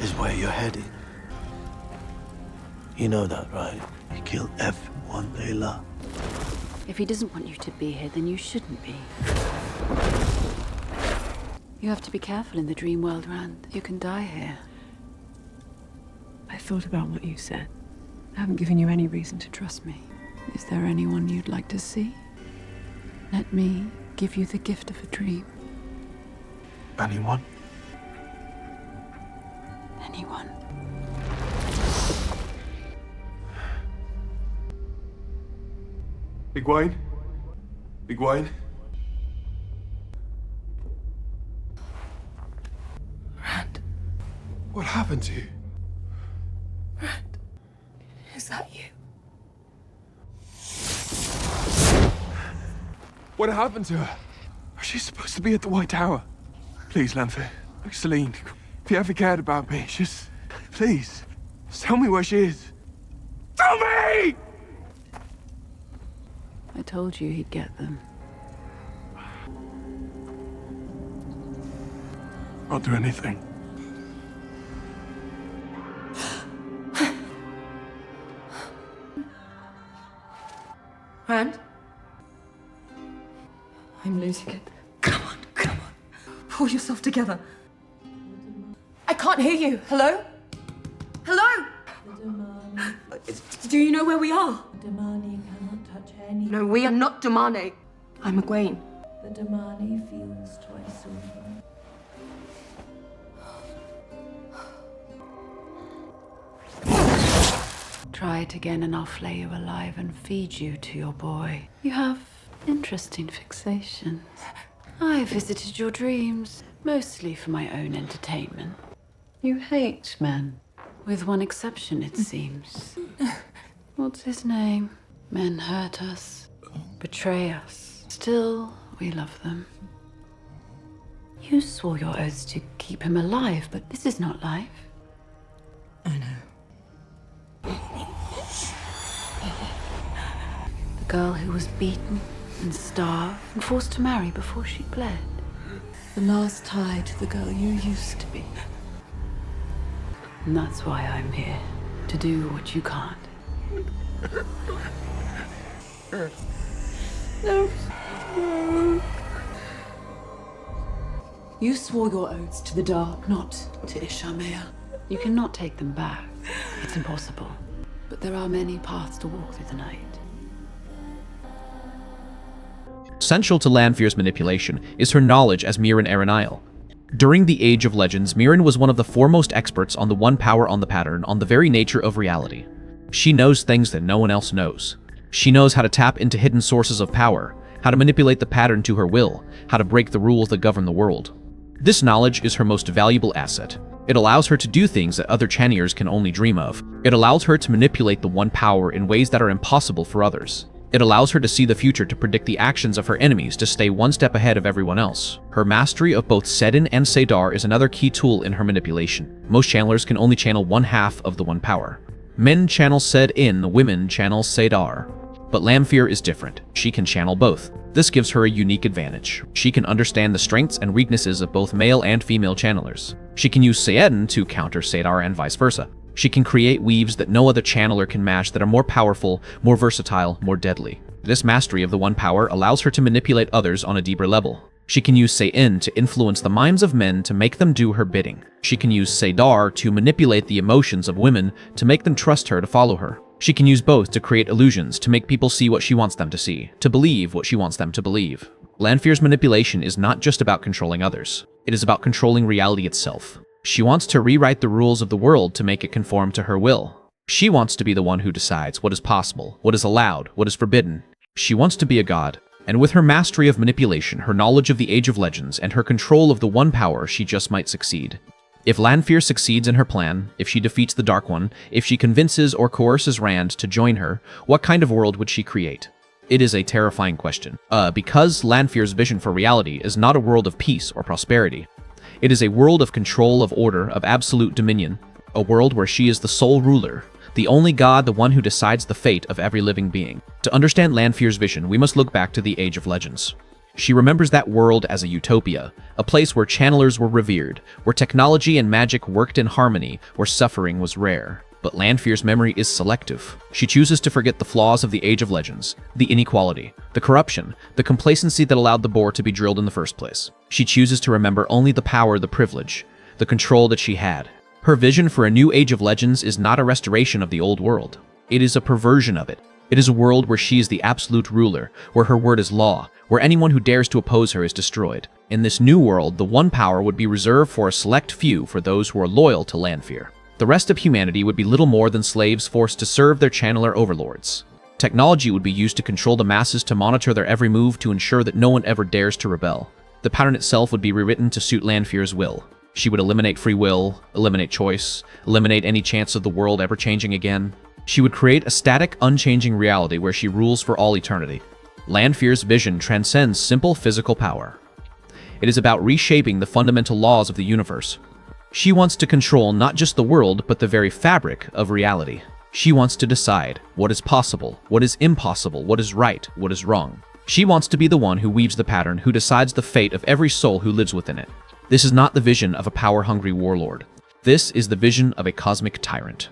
is where you're heading. You know that, right? You kill everyone they love. If he doesn't want you to be here, then you shouldn't be. You have to be careful in the dream world, Rand. You can die here. I thought about what you said. I haven't given you any reason to trust me. Is there anyone you'd like to see? Let me give you the gift of a dream. Anyone? Anyone. Egwene? Egwene? Rand. What happened to you? Rand. Is that you? What happened to her? Was she supposed to be at the White Tower? Please, Lanfear. Celine, if you ever cared about me, just... please, just tell me where she is. Tell me! I told you he'd get them. I'll do anything. Rand? I'm losing it. Come on, come on. Pull yourself together. I can't hear you. Hello? Hello? Do you know where we are? The Damani cannot touch any. No, we are not Damani. I'm Egwene. The Damani feels twice over. Try it again and I'll flay you alive and feed you to your boy. You have interesting fixations. I visited your dreams, mostly for my own entertainment. You hate men. With one exception, it seems. What's his name? Men hurt us, betray us. Still, we love them. You swore your oaths to keep him alive, but this is not life. I know. The girl who was beaten and starved and forced to marry before she bled. The last tie to the girl you used to be. And that's why I'm here, to do what you can't. No. You swore your oaths to the dark, not to Ishamea. You cannot take them back. It's impossible. But there are many paths to walk through the night. Central to Lanfear's manipulation is her knowledge as Mirren Arenile. During the Age of Legends, Mirren was one of the foremost experts on the one power on the pattern, on the very nature of reality. She knows things that no one else knows. She knows how to tap into hidden sources of power, how to manipulate the pattern to her will, how to break the rules that govern the world. This knowledge is her most valuable asset. It allows her to do things that other Chaniers can only dream of. It allows her to manipulate the one power in ways that are impossible for others. It allows her to see the future, to predict the actions of her enemies, to stay one step ahead of everyone else. Her mastery of both Sedin and Saidar is another key tool in her manipulation. Most channelers can only channel one half of the one power. Men channel Sedin, women channel Saidar. But Lanfear is different. She can channel both. This gives her a unique advantage. She can understand the strengths and weaknesses of both male and female channelers. She can use Saidin to counter Saidar and vice versa. She can create weaves that no other channeler can match, that are more powerful, more versatile, more deadly. This mastery of the one power allows her to manipulate others on a deeper level. She can use Saidin to influence the minds of men to make them do her bidding. She can use Saidar to manipulate the emotions of women to make them trust her, to follow her. She can use both to create illusions, to make people see what she wants them to see, to believe what she wants them to believe. Lanfear's manipulation is not just about controlling others. It is about controlling reality itself. She wants to rewrite the rules of the world to make it conform to her will. She wants to be the one who decides what is possible, what is allowed, what is forbidden. She wants to be a god, and with her mastery of manipulation, her knowledge of the Age of Legends, and her control of the one power, she just might succeed. If Lanfear succeeds in her plan, if she defeats the Dark One, if she convinces or coerces Rand to join her, what kind of world would she create? It is a terrifying question, because Lanfear's vision for reality is not a world of peace or prosperity. It is a world of control, of order, of absolute dominion, a world where she is the sole ruler, the only god, the one who decides the fate of every living being. To understand Lanfear's vision, we must look back to the Age of Legends. She remembers that world as a utopia, a place where channelers were revered, where technology and magic worked in harmony, where suffering was rare. But Lanfear's memory is selective. She chooses to forget the flaws of the Age of Legends, the inequality, the corruption, the complacency that allowed the bore to be drilled in the first place. She chooses to remember only the power, the privilege, the control that she had. Her vision for a new Age of Legends is not a restoration of the old world. It is a perversion of it. It is a world where she is the absolute ruler, where her word is law, where anyone who dares to oppose her is destroyed. In this new world, the one power would be reserved for a select few, for those who are loyal to Lanfear. The rest of humanity would be little more than slaves forced to serve their channeler overlords. Technology would be used to control the masses, to monitor their every move, to ensure that no one ever dares to rebel. The pattern itself would be rewritten to suit Lanfear's will. She would eliminate free will, eliminate choice, eliminate any chance of the world ever changing again. She would create a static, unchanging reality where she rules for all eternity. Lanfear's vision transcends simple physical power. It is about reshaping the fundamental laws of the universe. She wants to control not just the world, but the very fabric of reality. She wants to decide what is possible, what is impossible, what is right, what is wrong. She wants to be the one who weaves the pattern, who decides the fate of every soul who lives within it. This is not the vision of a power-hungry warlord. This is the vision of a cosmic tyrant.